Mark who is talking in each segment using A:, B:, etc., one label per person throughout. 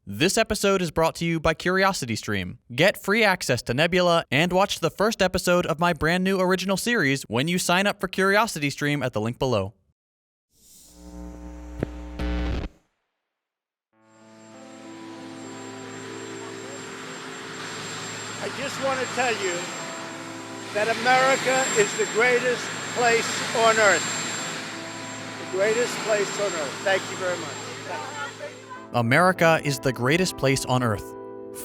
A: This episode is brought to you by CuriosityStream. Get free access to Nebula and watch the first episode of my brand new original series when you sign up for CuriosityStream at the link below.
B: I just want to tell you that America is the greatest place on earth. The greatest place on earth. Thank you very much.
A: America is the greatest place on earth.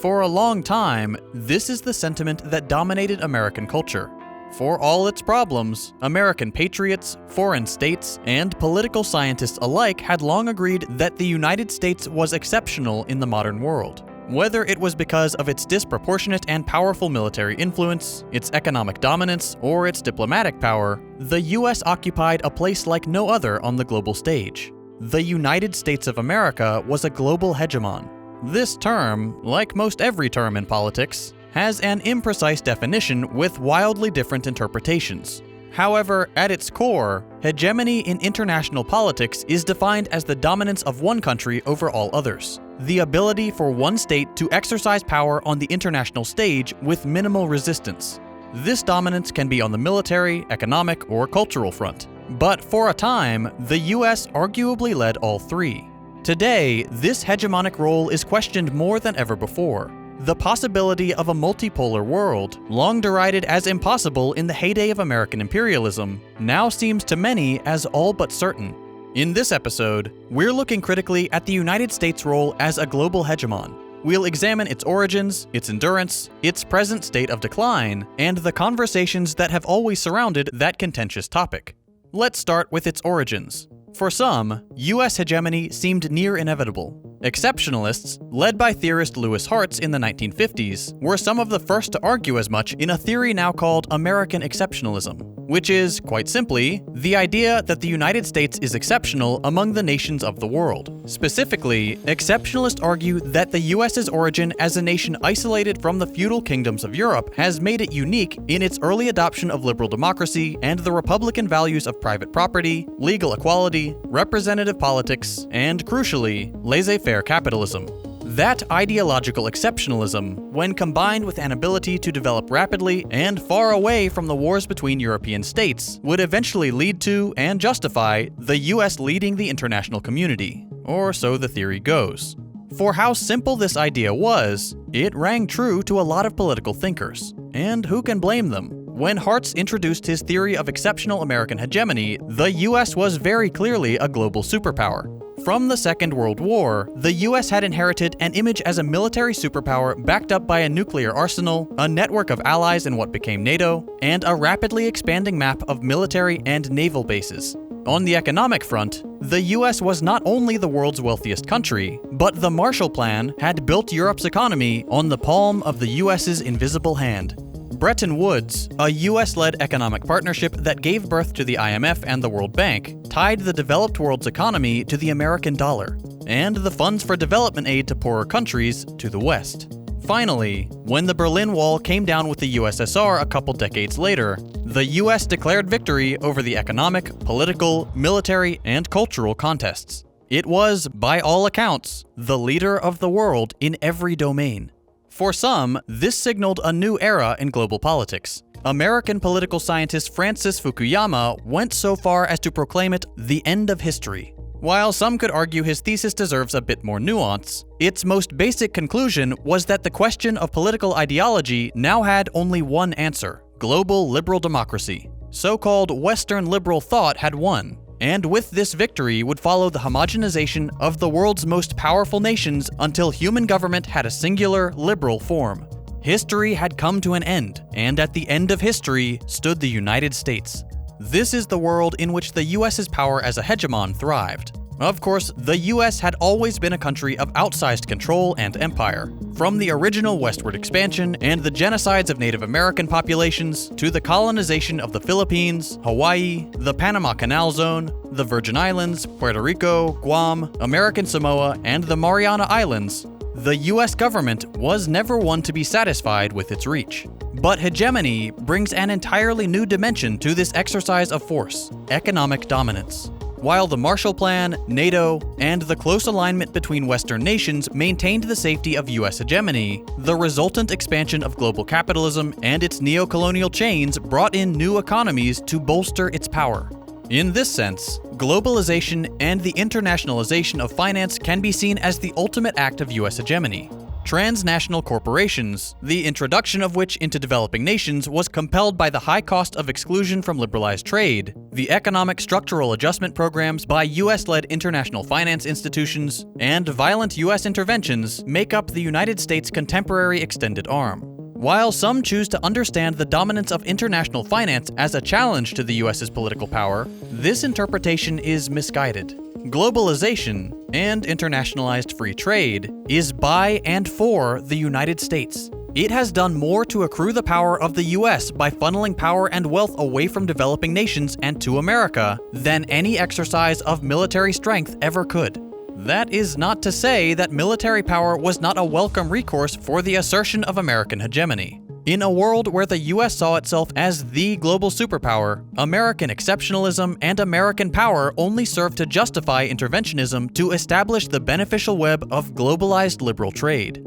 A: For a long time, this is the sentiment that dominated American culture. For all its problems, American patriots, foreign states, and political scientists alike had long agreed that the United States was exceptional in the modern world. Whether it was because of its disproportionate and powerful military influence, its economic dominance, or its diplomatic power, the US occupied a place like no other on the global stage. The United States of America was a global hegemon. This term, like most every term in politics, has an imprecise definition with wildly different interpretations. However, at its core, hegemony in international politics is defined as the dominance of one country over all others. The ability for one state to exercise power on the international stage with minimal resistance. This dominance can be on the military, economic, or cultural front. But for a time, the US arguably led all three. Today, this hegemonic role is questioned more than ever before. The possibility of a multipolar world, long derided as impossible in the heyday of American imperialism, now seems to many as all but certain. In this episode, we're looking critically at the United States' role as a global hegemon. We'll examine its origins, its endurance, its present state of decline, and the conversations that have always surrounded that contentious topic. Let's start with its origins. For some, US hegemony seemed near inevitable. Exceptionalists, led by theorist Louis Hartz in the 1950s, were some of the first to argue as much in a theory now called American exceptionalism, which is, quite simply, the idea that the United States is exceptional among the nations of the world. Specifically, exceptionalists argue that the US's origin as a nation isolated from the feudal kingdoms of Europe has made it unique in its early adoption of liberal democracy and the republican values of private property, legal equality, representative politics, and, crucially, laissez-faire capitalism. That ideological exceptionalism, when combined with an ability to develop rapidly and far away from the wars between European states, would eventually lead to and justify the US leading the international community, or so the theory goes. For how simple this idea was, it rang true to a lot of political thinkers, and who can blame them? When Hartz introduced his theory of exceptional American hegemony, the US was very clearly a global superpower. From the Second World War, the US had inherited an image as a military superpower backed up by a nuclear arsenal, a network of allies in what became NATO, and a rapidly expanding map of military and naval bases. On the economic front, the US was not only the world's wealthiest country, but the Marshall Plan had built Europe's economy on the palm of the US's invisible hand. Bretton Woods, a US-led economic partnership that gave birth to the IMF and the World Bank, tied the developed world's economy to the American dollar, and the funds for development aid to poorer countries to the West. Finally, when the Berlin Wall came down with the USSR a couple decades later, the US declared victory over the economic, political, military, and cultural contests. It was, by all accounts, the leader of the world in every domain. For some, this signaled a new era in global politics. American political scientist Francis Fukuyama went so far as to proclaim it the end of history. While some could argue his thesis deserves a bit more nuance, its most basic conclusion was that the question of political ideology now had only one answer: global liberal democracy. So-called Western liberal thought had won. And with this victory would follow the homogenization of the world's most powerful nations until human government had a singular, liberal form. History had come to an end, and at the end of history stood the United States. This is the world in which the US's power as a hegemon thrived. Of course, the US had always been a country of outsized control and empire. From the original westward expansion and the genocides of Native American populations, to the colonization of the Philippines, Hawaii, the Panama Canal Zone, the Virgin Islands, Puerto Rico, Guam, American Samoa, and the Mariana Islands, the US government was never one to be satisfied with its reach. But hegemony brings an entirely new dimension to this exercise of force: economic dominance. While the Marshall Plan, NATO, and the close alignment between Western nations maintained the safety of US hegemony, the resultant expansion of global capitalism and its neo-colonial chains brought in new economies to bolster its power. In this sense, globalization and the internationalization of finance can be seen as the ultimate act of US hegemony. Transnational corporations, the introduction of which into developing nations was compelled by the high cost of exclusion from liberalized trade, the economic structural adjustment programs by US-led international finance institutions, and violent US interventions make up the United States' contemporary extended arm. While some choose to understand the dominance of international finance as a challenge to the US's political power, this interpretation is misguided. Globalization and internationalized free trade is by and for the United States. It has done more to accrue the power of the US by funneling power and wealth away from developing nations and to America than any exercise of military strength ever could. That is not to say that military power was not a welcome recourse for the assertion of American hegemony. In a world where the US saw itself as the global superpower, American exceptionalism and American power only served to justify interventionism to establish the beneficial web of globalized liberal trade.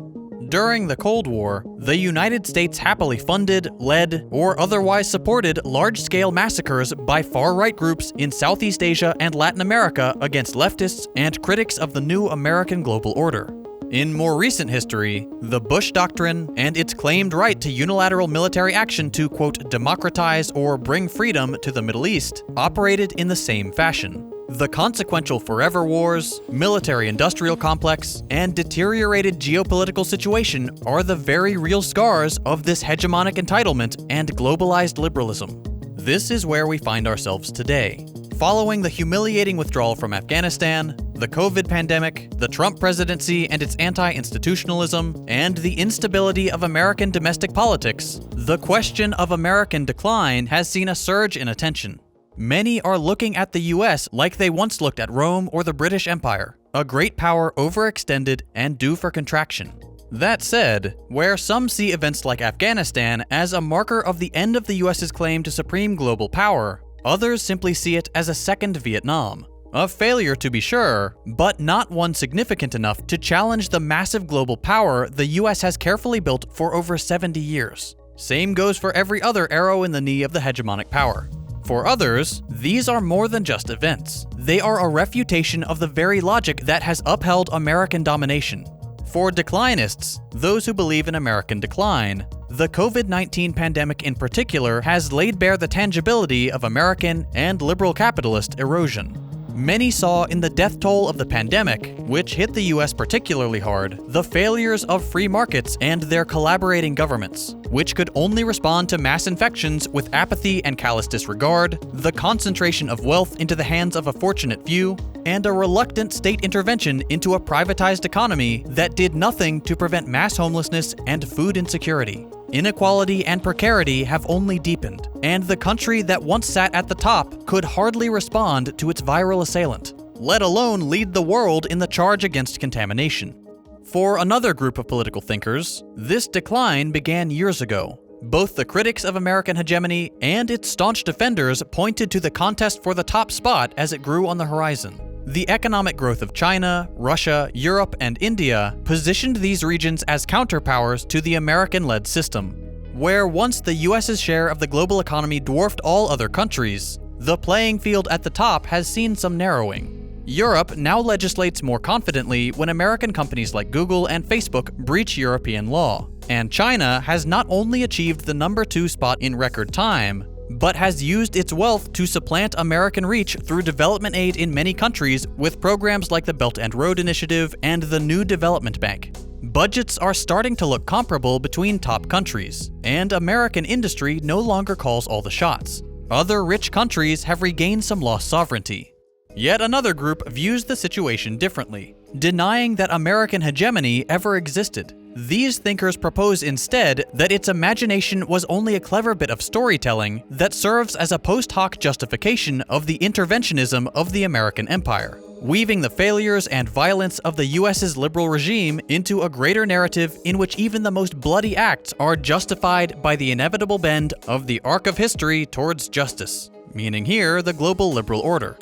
A: During the Cold War, the United States happily funded, led, or otherwise supported large-scale massacres by far-right groups in Southeast Asia and Latin America against leftists and critics of the new American global order. In more recent history, the Bush Doctrine and its claimed right to unilateral military action to, quote, democratize or bring freedom to the Middle East operated in the same fashion. The consequential forever wars, military-industrial complex, and deteriorated geopolitical situation are the very real scars of this hegemonic entitlement and globalized liberalism. This is where we find ourselves today. Following the humiliating withdrawal from Afghanistan, the COVID pandemic, the Trump presidency and its anti-institutionalism, and the instability of American domestic politics, the question of American decline has seen a surge in attention. Many are looking at the US like they once looked at Rome or the British Empire, a great power overextended and due for contraction. That said, where some see events like Afghanistan as a marker of the end of the US's claim to supreme global power, others simply see it as a second Vietnam. A failure to be sure, but not one significant enough to challenge the massive global power the US has carefully built for over 70 years. Same goes for every other arrow in the knee of the hegemonic power. For others, these are more than just events. They are a refutation of the very logic that has upheld American domination. For declinists, those who believe in American decline, the COVID-19 pandemic in particular has laid bare the tangibility of American and liberal capitalist erosion. Many saw in the death toll of the pandemic, which hit the US particularly hard, the failures of free markets and their collaborating governments, which could only respond to mass infections with apathy and callous disregard, the concentration of wealth into the hands of a fortunate few, and a reluctant state intervention into a privatized economy that did nothing to prevent mass homelessness and food insecurity. Inequality and precarity have only deepened, and the country that once sat at the top could hardly respond to its viral assailant, let alone lead the world in the charge against contamination. For another group of political thinkers, this decline began years ago. Both the critics of American hegemony and its staunch defenders pointed to the contest for the top spot as it grew on the horizon. The economic growth of China, Russia, Europe, and India positioned these regions as counterpowers to the American-led system. Where once the US's share of the global economy dwarfed all other countries, the playing field at the top has seen some narrowing. Europe now legislates more confidently when American companies like Google and Facebook breach European law. And China has not only achieved the number 2 spot in record time, but has used its wealth to supplant American reach through development aid in many countries with programs like the Belt and Road Initiative and the New Development Bank. Budgets are starting to look comparable between top countries, and American industry no longer calls all the shots. Other rich countries have regained some lost sovereignty. Yet another group views the situation differently, denying that American hegemony ever existed. These thinkers propose instead that its imagination was only a clever bit of storytelling that serves as a post hoc justification of the interventionism of the American empire, weaving the failures and violence of the US's liberal regime into a greater narrative in which even the most bloody acts are justified by the inevitable bend of the arc of history towards justice, meaning here the global liberal order.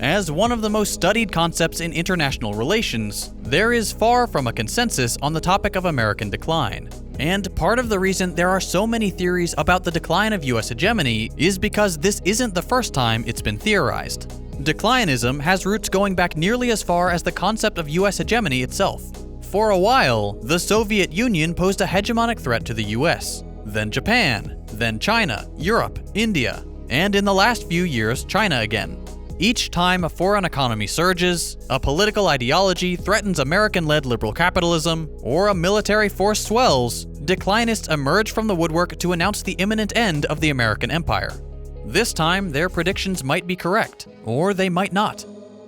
A: As one of the most studied concepts in international relations, there is far from a consensus on the topic of American decline. And part of the reason there are so many theories about the decline of US hegemony is because this isn't the first time it's been theorized. Declinism has roots going back nearly as far as the concept of US hegemony itself. For a while, the Soviet Union posed a hegemonic threat to the US, then Japan, then China, Europe, India, and in the last few years, China again. Each time a foreign economy surges, a political ideology threatens American-led liberal capitalism, or a military force swells, declinists emerge from the woodwork to announce the imminent end of the American empire. This time, their predictions might be correct, or they might not.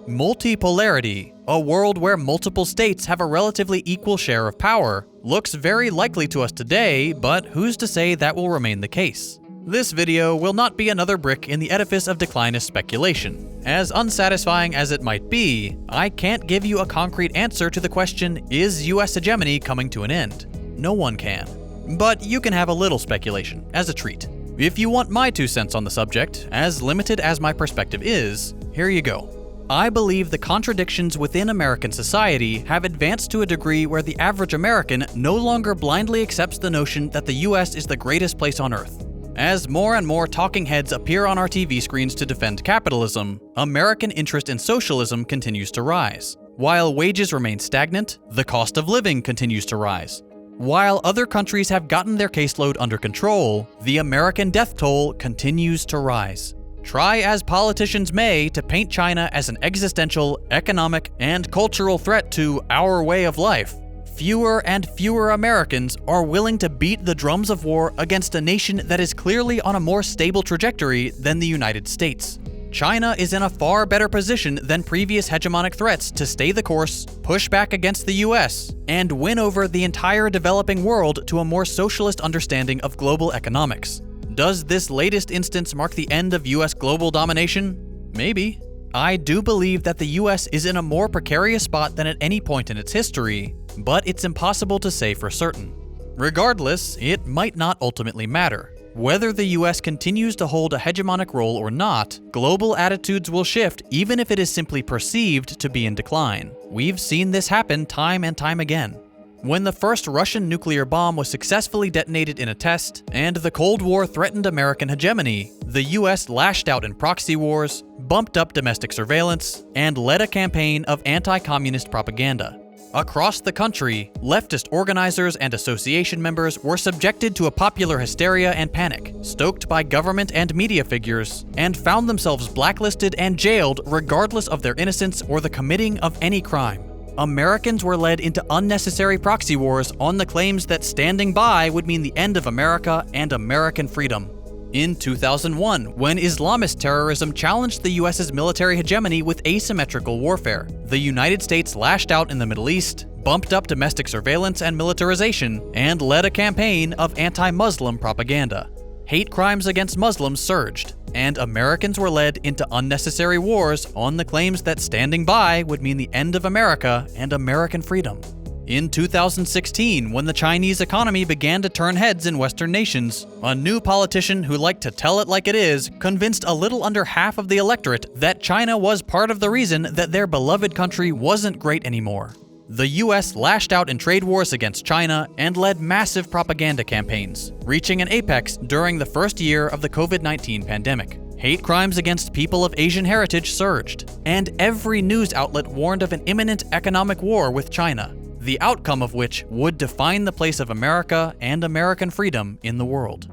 A: Multipolarity, a world where multiple states have a relatively equal share of power, looks very likely to us today, but who's to say that will remain the case? This video will not be another brick in the edifice of declinist speculation. As unsatisfying as it might be, I can't give you a concrete answer to the question, is US hegemony coming to an end? No one can. But you can have a little speculation, as a treat. If you want my 2 cents on the subject, as limited as my perspective is, here you go. I believe the contradictions within American society have advanced to a degree where the average American no longer blindly accepts the notion that the US is the greatest place on earth. As more and more talking heads appear on our TV screens to defend capitalism, American interest in socialism continues to rise. While wages remain stagnant, the cost of living continues to rise. While other countries have gotten their caseload under control, the American death toll continues to rise. Try as politicians may to paint China as an existential, economic, and cultural threat to our way of life, fewer and fewer Americans are willing to beat the drums of war against a nation that is clearly on a more stable trajectory than the United States. China is in a far better position than previous hegemonic threats to stay the course, push back against the US, and win over the entire developing world to a more socialist understanding of global economics. Does this latest instance mark the end of US global domination? Maybe. I do believe that the US is in a more precarious spot than at any point in its history, but it's impossible to say for certain. Regardless, it might not ultimately matter. Whether the US continues to hold a hegemonic role or not, global attitudes will shift even if it is simply perceived to be in decline. We've seen this happen time and time again. When the first Russian nuclear bomb was successfully detonated in a test, and the Cold War threatened American hegemony, the US lashed out in proxy wars, bumped up domestic surveillance, and led a campaign of anti-communist propaganda. Across the country, leftist organizers and association members were subjected to a popular hysteria and panic, stoked by government and media figures, and found themselves blacklisted and jailed regardless of their innocence or the committing of any crime. Americans were led into unnecessary proxy wars on the claims that standing by would mean the end of America and American freedom. In 2001, when Islamist terrorism challenged the US's military hegemony with asymmetrical warfare, the United States lashed out in the Middle East, bumped up domestic surveillance and militarization, and led a campaign of anti-Muslim propaganda. Hate crimes against Muslims surged, and Americans were led into unnecessary wars on the claims that standing by would mean the end of America and American freedom. In 2016, when the Chinese economy began to turn heads in Western nations, a new politician who liked to tell it like it is convinced a little under half of the electorate that China was part of the reason that their beloved country wasn't great anymore. The US lashed out in trade wars against China and led massive propaganda campaigns, reaching an apex during the first year of the COVID-19 pandemic. Hate crimes against people of Asian heritage surged, and every news outlet warned of an imminent economic war with China, the outcome of which would define the place of America and American freedom in the world.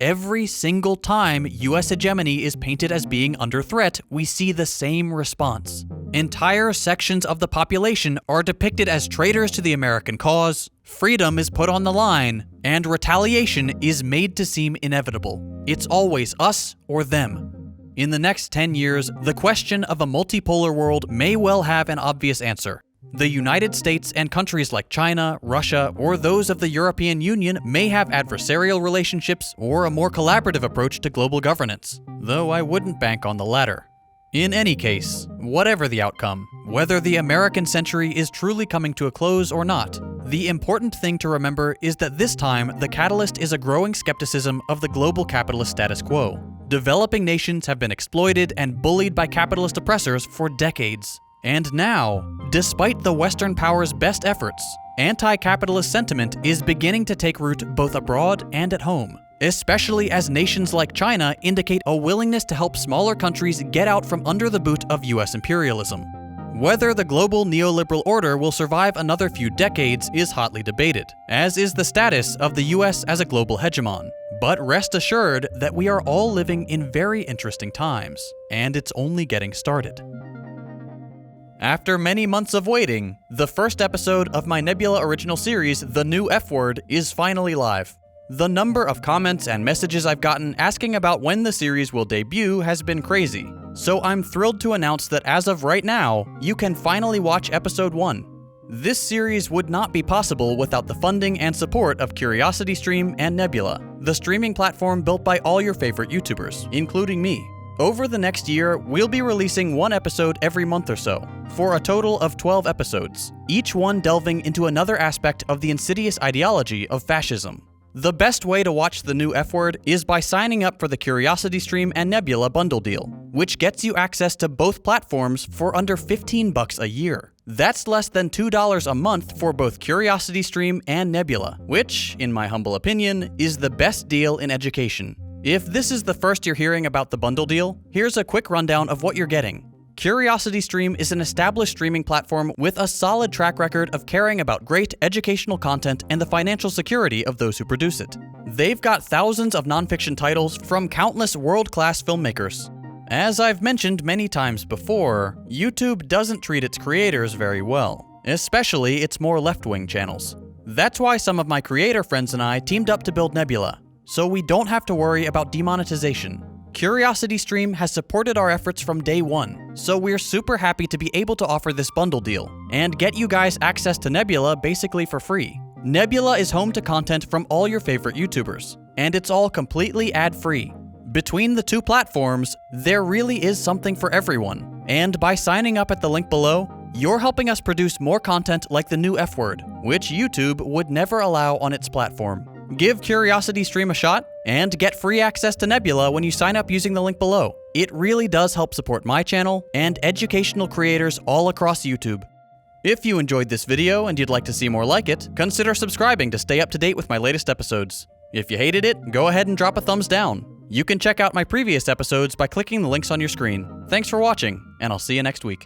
A: Every single time US hegemony is painted as being under threat, we see the same response. Entire sections of the population are depicted as traitors to the American cause, freedom is put on the line, and retaliation is made to seem inevitable. It's always us or them. In the next 10 years, the question of a multipolar world may well have an obvious answer. The United States and countries like China, Russia, or those of the European Union may have adversarial relationships or a more collaborative approach to global governance, though I wouldn't bank on the latter. In any case, whatever the outcome, whether the American century is truly coming to a close or not, the important thing to remember is that this time the catalyst is a growing skepticism of the global capitalist status quo. Developing nations have been exploited and bullied by capitalist oppressors for decades. And now, despite the Western powers' best efforts, anti-capitalist sentiment is beginning to take root both abroad and at home, especially as nations like China indicate a willingness to help smaller countries get out from under the boot of US imperialism. Whether the global neoliberal order will survive another few decades is hotly debated, as is the status of the US as a global hegemon. But rest assured that we are all living in very interesting times, and it's only getting started. After many months of waiting, the first episode of my Nebula original series, The New F Word, is finally live. The number of comments and messages I've gotten asking about when the series will debut has been crazy, so I'm thrilled to announce that as of right now, you can finally watch episode 1. This series would not be possible without the funding and support of CuriosityStream and Nebula, the streaming platform built by all your favorite YouTubers, including me. Over the next year, we'll be releasing one episode every month or so, for a total of 12 episodes, each one delving into another aspect of the insidious ideology of fascism. The best way to watch The New F Word is by signing up for the CuriosityStream and Nebula bundle deal, which gets you access to both platforms for under $15 a year. That's less than $2 a month for both CuriosityStream and Nebula, which, in my humble opinion, is the best deal in education. If this is the first you're hearing about the bundle deal, here's a quick rundown of what you're getting. CuriosityStream is an established streaming platform with a solid track record of caring about great educational content and the financial security of those who produce it. They've got thousands of nonfiction titles from countless world-class filmmakers. As I've mentioned many times before, YouTube doesn't treat its creators very well, especially its more left-wing channels. That's why some of my creator friends and I teamed up to build Nebula, so we don't have to worry about demonetization. CuriosityStream has supported our efforts from day one, so we're super happy to be able to offer this bundle deal, and get you guys access to Nebula basically for free. Nebula is home to content from all your favorite YouTubers, and it's all completely ad-free. Between the two platforms, there really is something for everyone, and by signing up at the link below, you're helping us produce more content like The New F Word, which YouTube would never allow on its platform. Give CuriosityStream a shot, and get free access to Nebula when you sign up using the link below. It really does help support my channel and educational creators all across YouTube. If you enjoyed this video and you'd like to see more like it, consider subscribing to stay up to date with my latest episodes. If you hated it, go ahead and drop a thumbs down. You can check out my previous episodes by clicking the links on your screen. Thanks for watching, and I'll see you next week.